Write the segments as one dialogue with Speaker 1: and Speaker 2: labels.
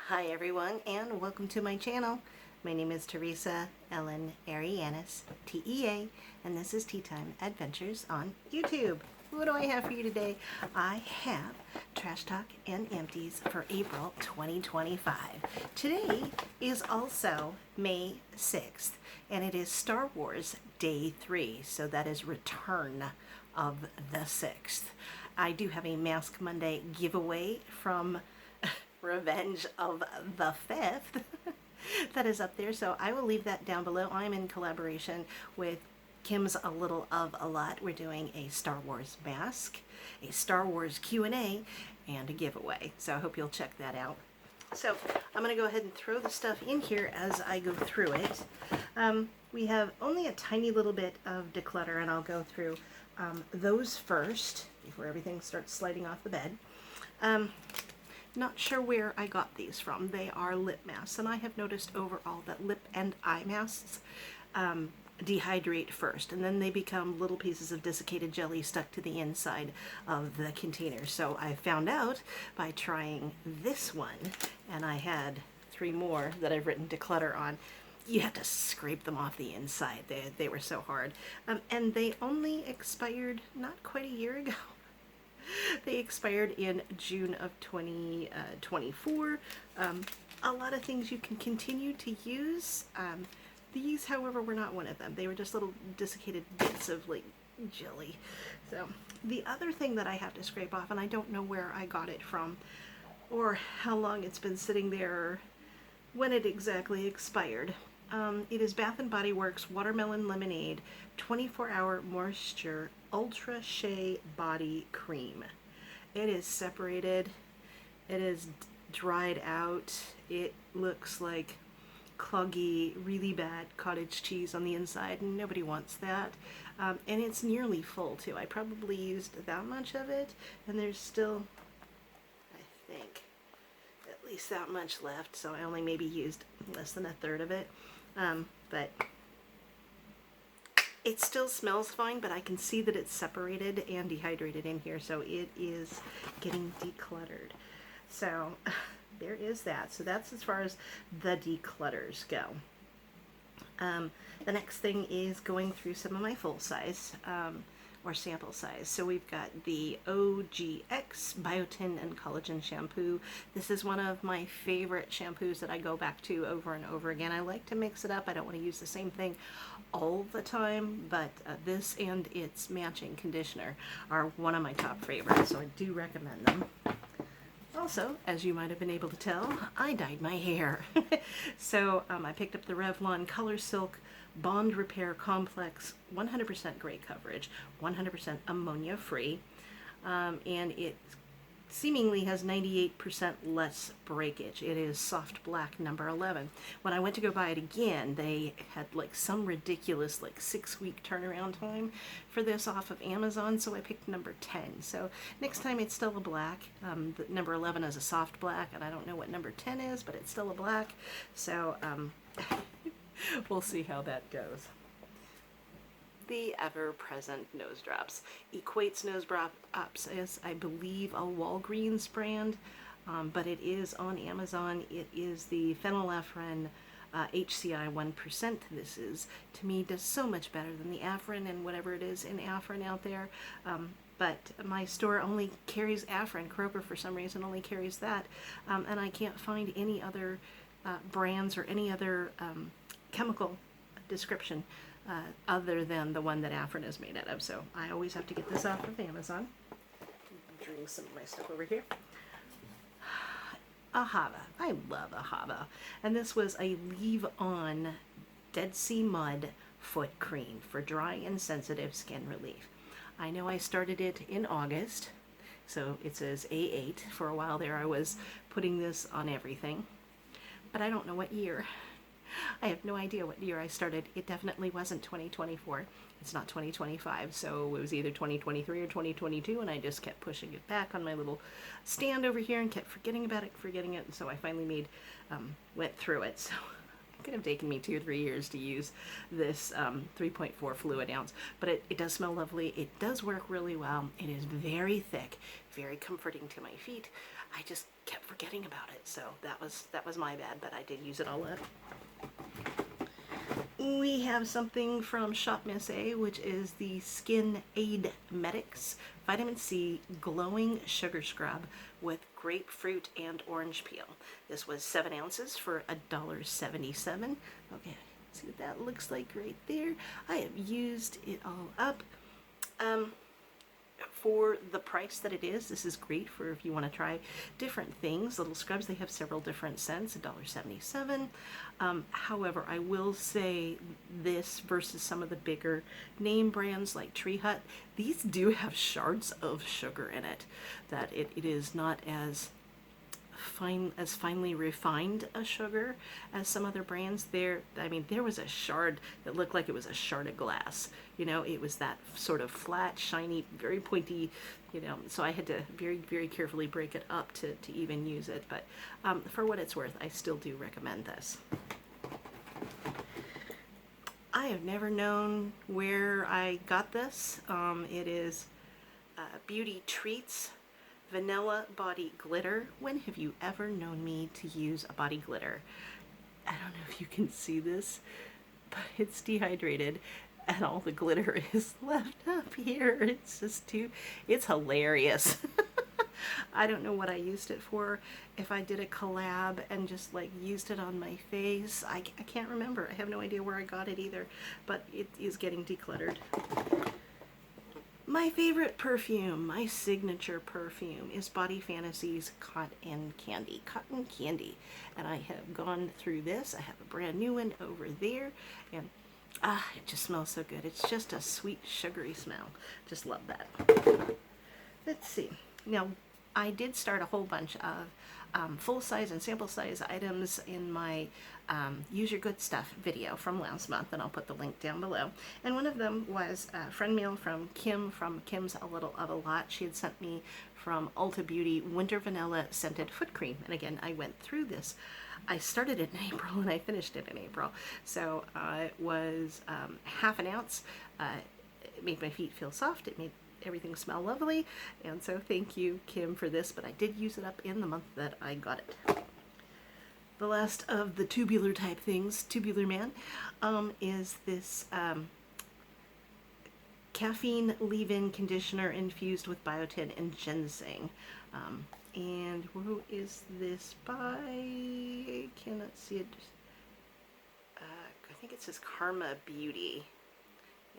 Speaker 1: Hi everyone, and welcome to my channel. My name is Teresa Ellen Arianis, T.E.A, and this is Tea Time Adventures on YouTube. What do I have for you today? I have Trash Talk and Empties for April 2025. Today is also May 6th, and it is Star Wars Day 3, so that is Return of the 6th. I do have a Mask Monday giveaway from Revenge of the 5th that is up there, so I will leave that down below. I'm in collaboration with Kim's A Little of a Lot. We're doing a Star Wars mask, a Star Wars Q&A, and a giveaway, so I hope you'll check that out. So I'm going to go ahead and throw the stuff in here as I go through it. We have only a tiny little bit of declutter, and I'll go through those first before everything starts sliding off the bed. Not sure where I got these from. They are lip masks, and I have noticed overall that lip and eye masks dehydrate first, and then they become little pieces of desiccated jelly stuck to the inside of the container. So I found out by trying this one, and I had 3 more that I've written declutter on. You have to scrape them off the inside. They were so hard. And they only expired not quite a year ago. They expired in June of 2024. A lot of things you can continue to use. These, however, were not one of them. They were just little desiccated bits of like jelly. So the other thing that I have to scrape off, and I don't know where I got it from or how long it's been sitting there, when it exactly expired. It is Bath & Body Works Watermelon Lemonade 24-Hour Moisture Ultra Shea Body Cream. It is separated. It is dried out. It looks like cloggy, really bad cottage cheese on the inside, and nobody wants that. And it's nearly full too. I probably used that much of it, and there's still, I think, at least that much left, so I only maybe used less than a third of it. But it still smells fine, but I can see that it's separated and dehydrated in here, so it is getting decluttered. So there is that. So that's as far as the declutters go. The next thing is going through some of my full size or sample size. So we've got the OGX Biotin and Collagen Shampoo. This is one of my favorite shampoos that I go back to over and over again. I like to mix it up. I don't want to use the same thing all the time, but this and its matching conditioner are one of my top favorites, so I do recommend them. Also, as you might have been able to tell, I dyed my hair. So I picked up the Revlon Color Silk Bond Repair Complex, 100% gray coverage, 100% ammonia free, and it seemingly has 98% less breakage. It is soft black number 11. When I went to go buy it again, they had like some ridiculous like 6-week turnaround time for this off of Amazon, so I picked number 10. So next time it's still a black. The number 11 is a soft black, and I don't know what number 10 is, but it's still a black. So we'll see how that goes. The ever-present nose drops. Equates nose drops as, I believe, a Walgreens brand, but it is on Amazon. It is the phenylephrine HCI 1%. This is, to me, does so much better than the Afrin and whatever it is in Afrin out there. But my store only carries Afrin. Kroger, for some reason, only carries that, and I can't find any other brands or any other chemical description other than the one that Afrin is made out of. So I always have to get this off of Amazon. Bring some of my stuff over here. Ahava. I love Ahava. And this was a leave-on Dead Sea Mud foot cream for dry and sensitive skin relief. I know I started it in August, so it says A8. For a while there I was putting this on everything, but I don't know what year. I have no idea what year I started. It definitely wasn't 2024. It's not 2025, so it was either 2023 or 2022, and I just kept pushing it back on my little stand over here and kept forgetting about it, and so I finally went through it. So I could have taken me 2 or 3 years to use this 3.4 fluid ounce, but it does smell lovely. It does work really well. It is very thick, very comforting to my feet. I just kept forgetting about it, so that was my bad, but I did use it all up. We have something from Shop Miss A, which is the Skin Aid Medics Vitamin C Glowing Sugar Scrub with grapefruit and orange peel. This was 7 ounces for $1.77. Okay, see what that looks like right there. I have used it all up. For the price that it is, this is great for if you want to try different things. Little scrubs, they have several different scents, $1.77. However, I will say this versus some of the bigger name brands like Tree Hut, these do have shards of sugar in it, that it is not as finely refined a sugar as some other brands. There was a shard that looked like it was a shard of glass. It was that sort of flat, shiny, very pointy, so I had to very, very carefully break it up to even use it. But for what it's worth, I still do recommend this. I have never known where I got this. It is Beauty Treats Vanilla Body Glitter. When have you ever known me to use a body glitter? I don't know if you can see this, but it's dehydrated and all the glitter is left up here. It's just it's hilarious. I don't know what I used it for. If I did a collab and just like used it on my face, I can't remember. I have no idea where I got it either, but it is getting decluttered. My favorite perfume, my signature perfume, is Body Fantasies Cotton Candy. Cotton Candy. And I have gone through this. I have a brand new one over there. And it just smells so good. It's just a sweet, sugary smell. Just love that. Let's see. Now, I did start a whole bunch of full-size and sample-size items in my Use Your Good Stuff video from last month, and I'll put the link down below. And one of them was friend mail from Kim from Kim's A Little of a Lot. She had sent me from Ulta Beauty Winter Vanilla Scented Foot Cream. And again, I went through this. I started it in April and I finished it in April. So it was half an ounce. It made my feet feel soft. It made everything smell lovely, and so thank you, Kim, for this, but I did use it up in the month that I got it. The last of the tubular type things, Tubular Man, is this caffeine leave-in conditioner infused with biotin and ginseng. And who is this by? I cannot see it. I think it says Karma Beauty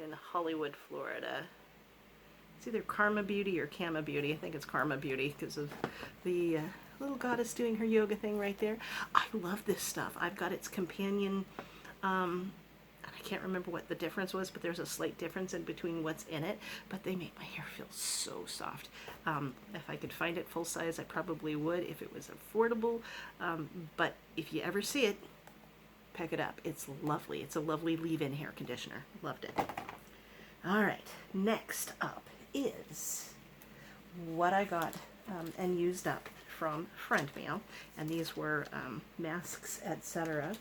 Speaker 1: in Hollywood, Florida. It's either Karma Beauty or Kama Beauty. I think it's Karma Beauty because of the little goddess doing her yoga thing right there. I love this stuff. I've got its companion, and I can't remember what the difference was, but there's a slight difference in between what's in it, but they make my hair feel so soft. If I could find it full size, I probably would if it was affordable, but if you ever see it, pick it up. It's lovely. It's a lovely leave-in hair conditioner. Loved it. All right, next up is what I got and used up from friend mail, and these were masks, etc.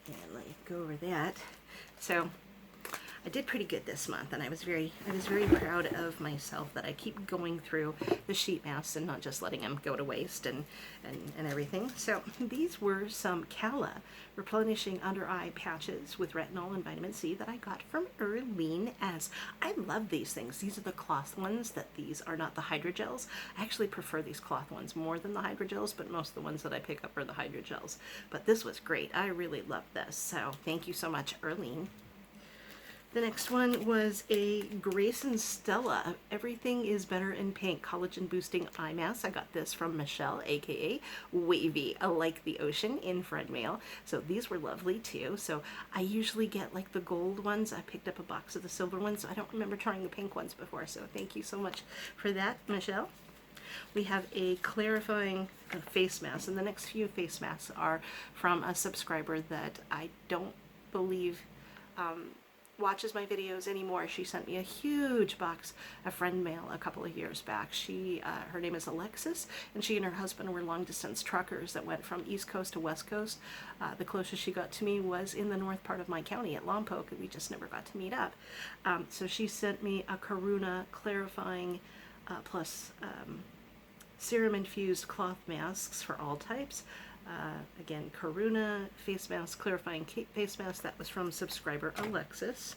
Speaker 1: And let me go over that. So I did pretty good this month, and I was very proud of myself that I keep going through the sheet masks and not just letting them go to waste and everything. So these were some Cala replenishing under eye patches with retinol and vitamin C that I got from Erlene S. I love these things. These are the cloth ones. These are not the hydrogels. I actually prefer these cloth ones more than the hydrogels, but most of the ones that I pick up are the hydrogels. But this was great. I really love this. So thank you so much, Erlene. The next one was a Grace and Stella Everything is Better in Pink Collagen Boosting Eye Mask. I got this from Michelle, aka Wavy, Like the Ocean, in friend mail. So these were lovely too. So I usually get like the gold ones. I picked up a box of the silver ones. So I don't remember trying the pink ones before. So thank you so much for that, Michelle. We have a clarifying face mask, and the next few face masks are from a subscriber that I don't believe watches my videos anymore. She sent me a huge box of friend mail a couple of years back. Her name is Alexis, and she and her husband were long distance truckers that went from East Coast to West Coast. The closest she got to me was in the north part of my county at Lompoc, and we just never got to meet up. So she sent me a Karuna clarifying plus serum infused cloth masks for all types. Again, Karuna face mask, clarifying face mask. That was from subscriber Alexis.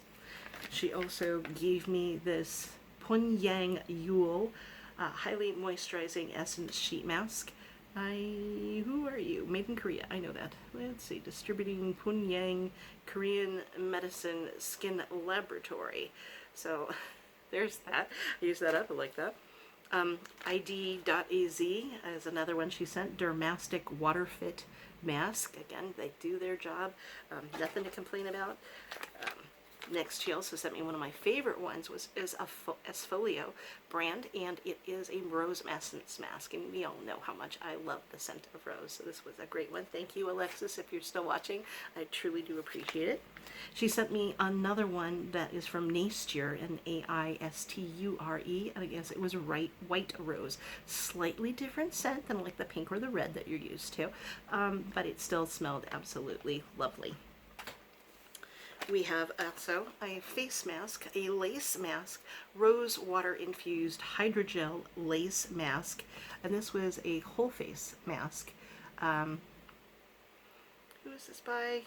Speaker 1: She also gave me this Punyang Yule highly moisturizing essence sheet mask. Who are you? Made in Korea. I know that. Let's see. Distributing Punyang Korean Medicine Skin Laboratory. So there's that. I use that up. I like that. ID.az is another one she sent. Dermastic Water Fit Mask. Again, they do their job. Nothing to complain about. Next, she also sent me one of my favorite ones, is a Esfolio brand, and it is a rose essence mask, and we all know how much I love the scent of rose, so this was a great one. Thank you, Alexis, if you're still watching. I truly do appreciate it. She sent me another one that is from Naisture, Naisture, and I guess it was white rose. Slightly different scent than like the pink or the red that you're used to, but it still smelled absolutely lovely. We have also a face mask, a lace mask, rose water infused hydrogel lace mask, and this was a whole face mask. Who is this by?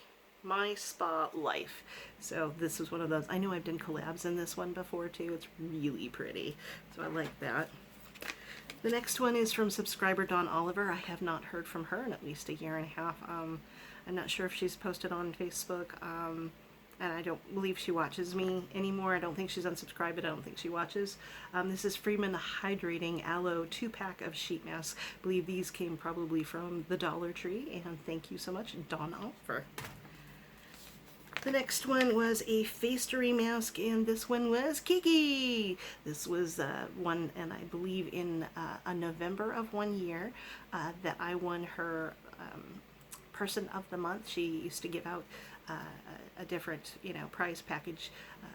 Speaker 1: My Spa Life. So this was one of those. I know I've done collabs in this one before too. It's really pretty, so I like that. The next one is from subscriber Dawn Oliver. I have not heard from her in at least a year and a half. I'm not sure if she's posted on Facebook. And I don't believe she watches me anymore. I don't think she's unsubscribed, but I don't think she watches. This is Freeman Hydrating Aloe 2-pack of sheet masks. I believe these came probably from the Dollar Tree, and thank you so much, Dawn Oliver. The next one was a Facery mask, and this one was Kiki. This was one, and I believe in a November of one year that I won her Person of the Month. She used to give out a different, prize package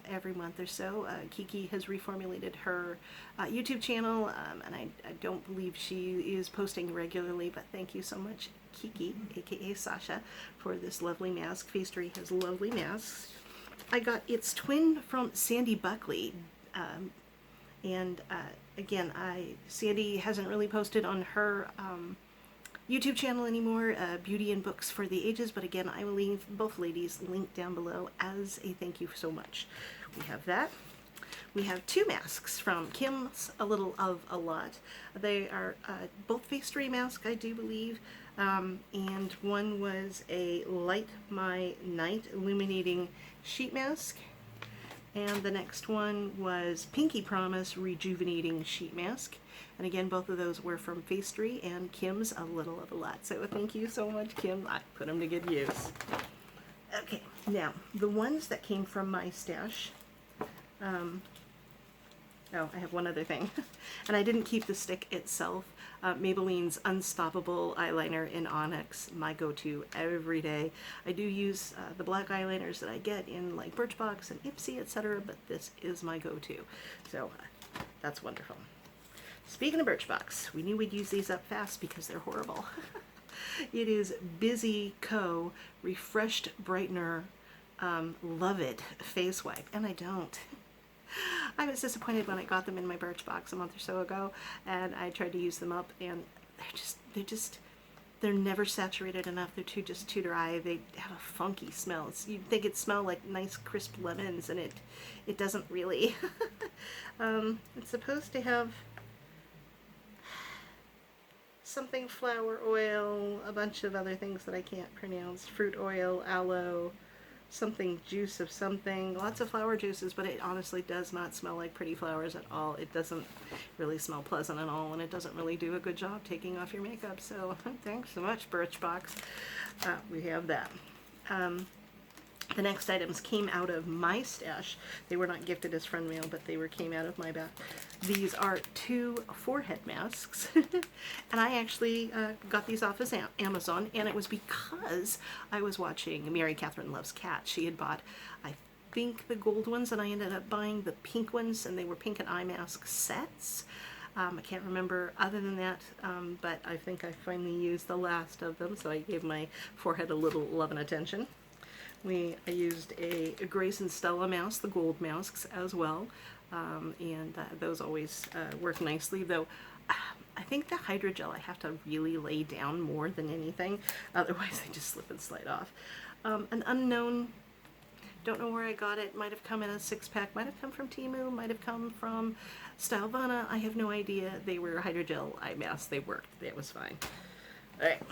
Speaker 1: every month or so. Kiki has reformulated her YouTube channel, and I don't believe she is posting regularly, but thank you so much, Kiki, aka Sasha, for this lovely mask. Facery has lovely masks. I got its twin from Sandy Buckley, and again, Sandy hasn't really posted on her YouTube channel anymore, Beauty and Books for the Ages, but again, I will leave both ladies linked down below as a thank you so much. We have that. We have two masks from Kim's A Little of a Lot. They are both Facery masks, I do believe, and one was a Light My Night Illuminating Sheet Mask, and the next one was Pinky Promise Rejuvenating Sheet Mask. And again, both of those were from Facery and Kim's A Little of a Lot. So thank you so much, Kim. I put them to good use. Okay, now, the ones that came from my stash. Oh, I have one other thing. And I didn't keep the stick itself. Maybelline's Unstoppable Eyeliner in Onyx, my go-to every day. I do use the black eyeliners that I get in like Birchbox and Ipsy, etc., but this is my go-to. So that's wonderful. Speaking of Birchbox, we knew we'd use these up fast because they're horrible. It is Busy Co. Refreshed Brightener Love It Face Wipe, and I don't. I was disappointed when I got them in my Birchbox a month or so ago, and I tried to use them up, and they're never saturated enough. They're too dry. They have a funky smell. You'd think it smelled like nice crisp lemons, and it doesn't really. It's supposed to have something flower oil, a bunch of other things that I can't pronounce, fruit oil, aloe, something juice of something, lots of flower juices, but it honestly does not smell like pretty flowers at all. It doesn't really smell pleasant at all, and it doesn't really do a good job taking off your makeup. So thanks so much, Birchbox. We have that. The next items came out of my stash. They were not gifted as friend mail, but came out of my bag. These are two forehead masks, and I actually got these off of Amazon, and it was because I was watching Mary Catherine Loves Cats. She had bought, I think the gold ones, and I ended up buying the pink ones, and they were pink and eye mask sets. I can't remember other than that, but I think I finally used the last of them, so I gave my forehead a little love and attention. I used a Grace and Stella mask, the gold masks as well, and those always work nicely, though I think the hydrogel I have to really lay down more than anything, otherwise they just slip and slide off. An unknown, don't know where I got it, might have come in a 6-pack, might have come from T.E.A, might have come from Stylevana, I have no idea. They were hydrogel eye masks, they worked, it was fine. Alright,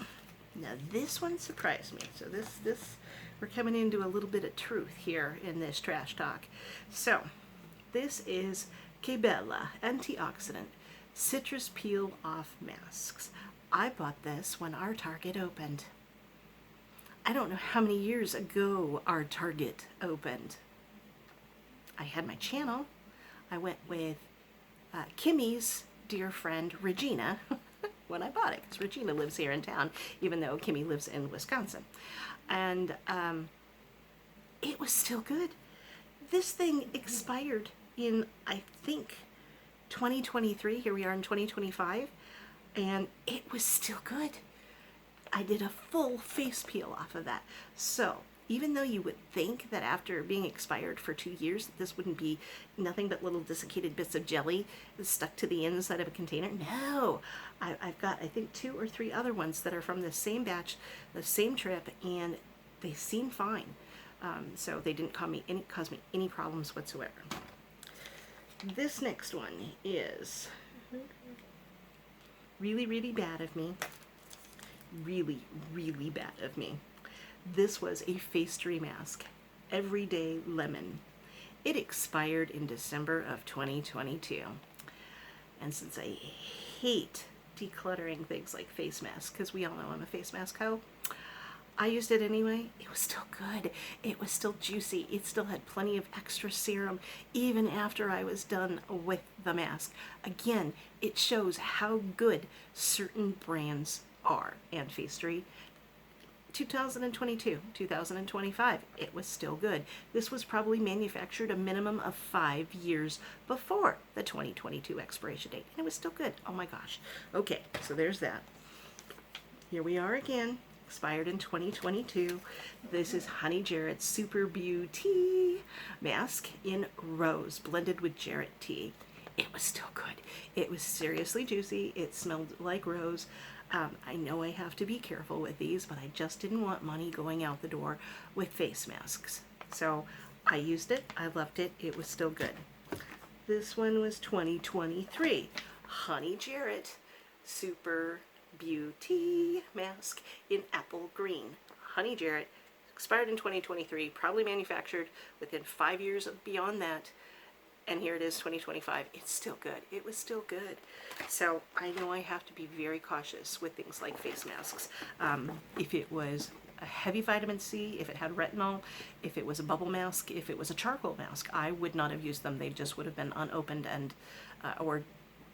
Speaker 1: now this one surprised me, so this we're coming into a little bit of truth here in this trash talk. So, this is Que Bella Antioxidant Citrus Peel Off Masks. I bought this when our Target opened. I don't know how many years ago our Target opened. I had my channel. I went with Kimmy's dear friend Regina when I bought it, because Regina lives here in town, even though Kimmy lives in Wisconsin. And it was still good. This thing expired in, I think, 2023. Here we are in 2025, and it was still good. I did a full face peel off of that. So even though you would think that after being expired for 2 years, this wouldn't be nothing but little desiccated bits of jelly stuck to the inside of a container, no. I've got, I think, 2 or 3 other ones that are from the same batch, the same trip, and they seem fine. So they didn't cause me any problems whatsoever. This next one is really, really bad of me. Really, really bad of me. This was a face mask, Everyday Lemon. It expired in December of 2022. And since I hate decluttering things like face masks, because we all know I'm a face mask hoe, I used it anyway. It was still good. It was still juicy. It still had plenty of extra serum even after I was done with the mask. Again, it shows how good certain brands are. And Face 2022, 2025, it was still good. This was probably manufactured a minimum of 5 years before the 2022 expiration date, and it was still good. Oh my gosh. Okay, so there's that. Here we are again, expired in 2022. This is Honey Jarrett's Super Beauty mask in rose, blended with Jarrett tea. It was still good. It was seriously juicy. It smelled like rose. I know I have to be careful with these, but I just didn't want money going out the door with face masks. So I used it. I loved it. It was still good. This one was 2023. Honey Jarrett Super Beauty mask in apple green. Honey Jarrett, expired in 2023, probably manufactured within 5 years beyond that. And here it is, 2025. It's still good. It was still good. So I know I have to be very cautious with things like face masks. If it was a heavy vitamin C, if it had retinol, if it was a bubble mask, if it was a charcoal mask, I would not have used them. They just would have been unopened, and or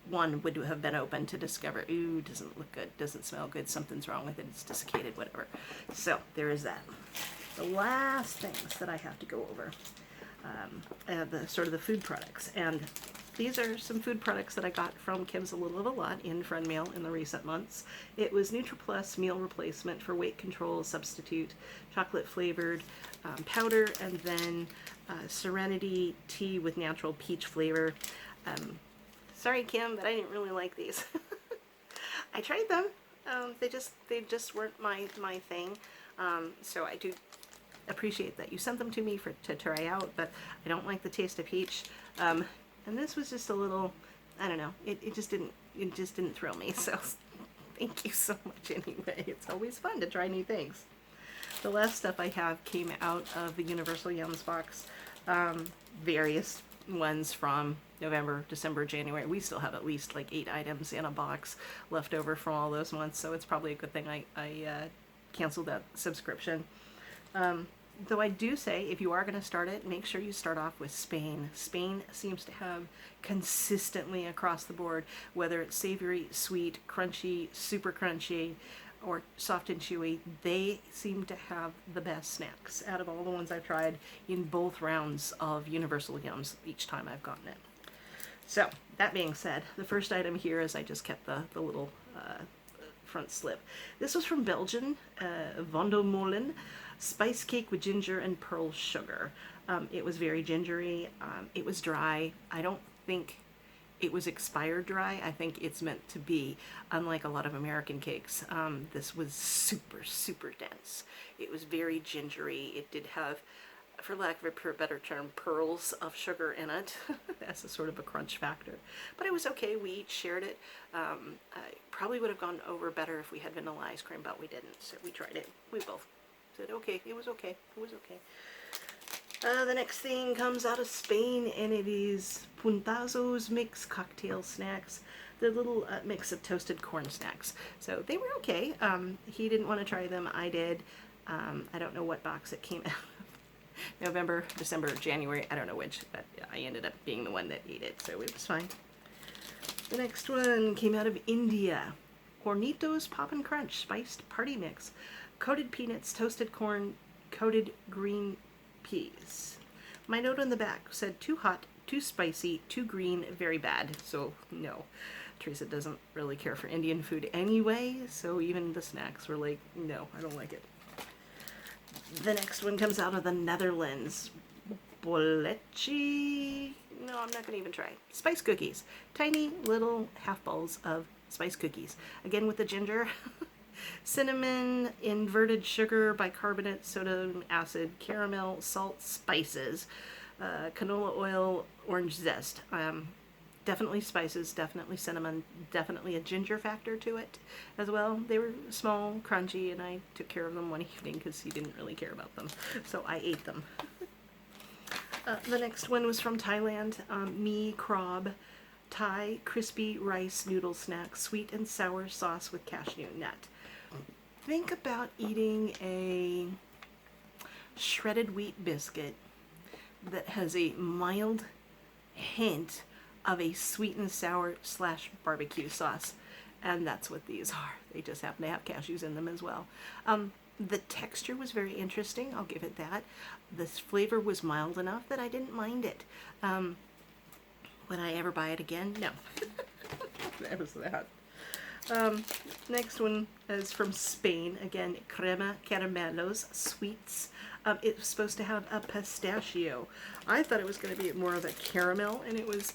Speaker 1: one would have been open to discover, ooh, doesn't look good, doesn't smell good, something's wrong with it, it's desiccated, whatever. So there is that. The last things that I have to go over. The sort of the food products, and these are some food products that I got from Kim's A Little of a Lot in friend mail in the recent months. It was NutriPlus meal replacement for weight control substitute, chocolate flavored powder, and then Serenity tea with natural peach flavor. Sorry, Kim, but I didn't really like these. I tried them. They just weren't my thing. So I do appreciate that you sent them to me to try out, but I don't like the taste of peach. And this was just a little, I don't know, it just didn't thrill me. So thank you so much anyway. It's always fun to try new things. The last stuff I have came out of the Universal Yums box. Various ones from November, December, January. We still have at least like 8 items in a box left over from all those months, so it's probably a good thing I canceled that subscription. Though I do say, if you are going to start it, make sure you start off with Spain. Spain seems to have consistently across the board, whether it's savory, sweet, crunchy, super crunchy, or soft and chewy, they seem to have the best snacks out of all the ones I've tried in both rounds of Universal Yums each time I've gotten it. So, that being said, the first item here is I just kept the little front slip. This was from Belgium, Vondelmolen, spice cake with ginger and pearl sugar. It was very gingery. It was dry. I don't think it was expired dry. I think it's meant to be, unlike a lot of American cakes. This was super, super dense. It was very gingery. It did have, for lack of a better term, pearls of sugar in it. That's a sort of a crunch factor. But it was okay. We each shared it. I probably would have gone over better if we had vanilla ice cream, but we didn't. So we tried it. We both said, okay, it was okay. It was okay. The next thing comes out of Spain, and it is Puntazos mix cocktail snacks. They're a little mix of toasted corn snacks. So they were okay. He didn't want to try them. I did. I don't know what box it came out of. November, December, January. I don't know which, but I ended up being the one that ate it, so it was fine. The next one came out of India. Hornitos Pop and Crunch Spiced Party Mix. Coated peanuts, toasted corn, coated green peas. My note on the back said too hot, too spicy, too green, very bad. So no, Teresa doesn't really care for Indian food anyway, so even the snacks were like, no, I don't like it. The next one comes out of the Netherlands. Bolletje. No, I'm not going to even try. Spice cookies. Tiny little half balls of spice cookies. Again with the ginger. Cinnamon, inverted sugar, bicarbonate, sodium acid, caramel, salt, spices, canola oil, orange zest. Definitely spices, definitely cinnamon, definitely a ginger factor to it as well. They were small, crunchy, and I took care of them one evening because he didn't really care about them. So I ate them. The next one was from Thailand, mee krob. Thai crispy rice noodle snack, sweet and sour sauce with cashew nut. Think about eating a shredded wheat biscuit that has a mild hint of a sweet and sour / barbecue sauce. And that's what these are. They just happen to have cashews in them as well. The texture was very interesting, I'll give it that. This flavor was mild enough that I didn't mind it. Would I ever buy it again? No. That was that. Next one is from Spain. Again, crema caramelos, sweets. It was supposed to have a pistachio. I thought it was going to be more of a caramel, and it was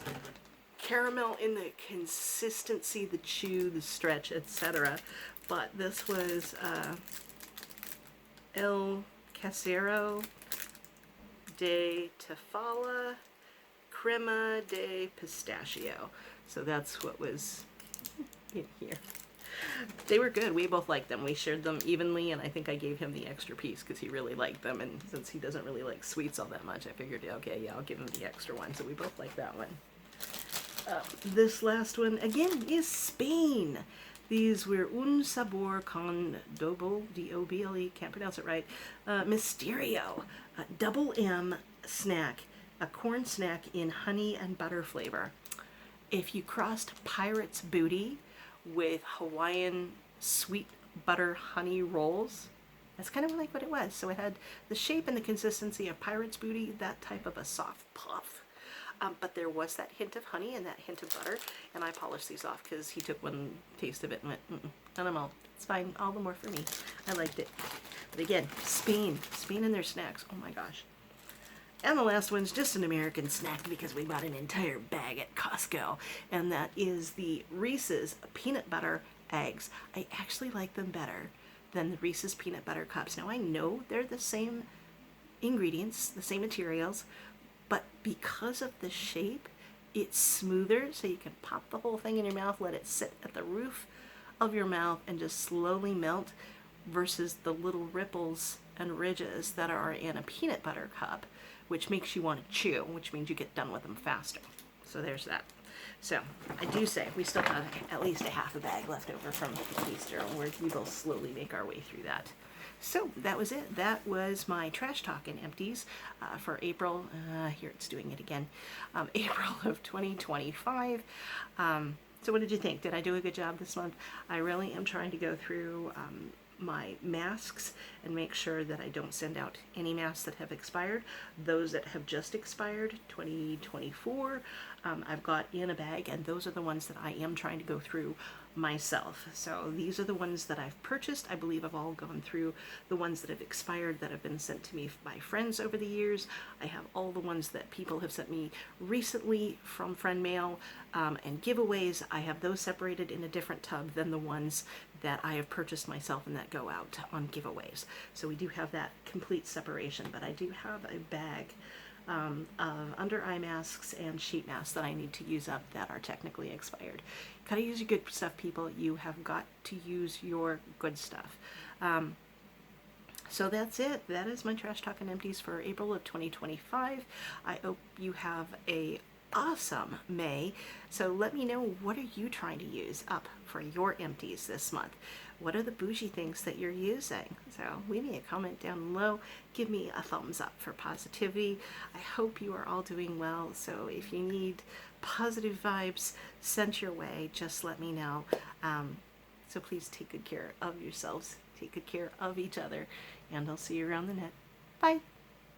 Speaker 1: caramel in the consistency, the chew, the stretch, etc. But this was El Casero de Tafala Crema de Pistachio. So that's what was in here. They were good. We both liked them. We shared them evenly, and I think I gave him the extra piece because he really liked them, and since he doesn't really like sweets all that much, I figured, okay, yeah, I'll give him the extra one. So we both like that one. This last one, again, is Spain. These were un sabor con doble, D-O-B-L-E, can't pronounce it right, Misterio, double M snack, a corn snack in honey and butter flavor. If you crossed Pirate's Booty with Hawaiian sweet butter honey rolls, that's kind of like what it was. So it had the shape and the consistency of Pirate's Booty, that type of a soft puff. But there was that hint of honey and that hint of butter, and I polished these off because he took one taste of it and went, none of them all. It's fine, all the more for me. I liked it. But again, Spain and their snacks, oh my gosh. And the last one's just an American snack because we bought an entire bag at Costco, and that is the Reese's peanut butter eggs. I actually like them better than the Reese's peanut butter cups. Now I know they're the same ingredients, the same materials, but because of the shape, it's smoother, so you can pop the whole thing in your mouth, let it sit at the roof of your mouth and just slowly melt, versus the little ripples and ridges that are in a peanut butter cup, which makes you want to chew, which means you get done with them faster. So there's that. So I do say we still have at least a half a bag left over from Easter, and we will slowly make our way through that. So that was it. That was my trash talk and empties for April. Here it's doing it again. April of 2025. So what did you think? Did I do a good job this month? I really am trying to go through my masks and make sure that I don't send out any masks that have expired. Those that have just expired, 2024, I've got in a bag, and those are the ones that I am trying to go through myself. So these are the ones that I've purchased. I believe I've all gone through the ones that have expired that have been sent to me by friends over the years. I have all the ones that people have sent me recently from friend mail and giveaways. I have those separated in a different tub than the ones that I have purchased myself and that go out on giveaways. So we do have that complete separation, but I do have a bag of under eye masks and sheet masks that I need to use up that are technically expired. Gotta use your good stuff, people. You have got to use your good stuff. So that's it. That is my Trash Talk and Empties for April of 2025. I hope you have a awesome May. So let me know, what are you trying to use up for your empties this month? What are the bougie things that you're using? So leave me a comment down below. Give me a thumbs up for positivity. I hope you are all doing well. So if you need positive vibes sent your way, just let me know. So please take good care of yourselves. Take good care of each other. And I'll see you around the net. Bye.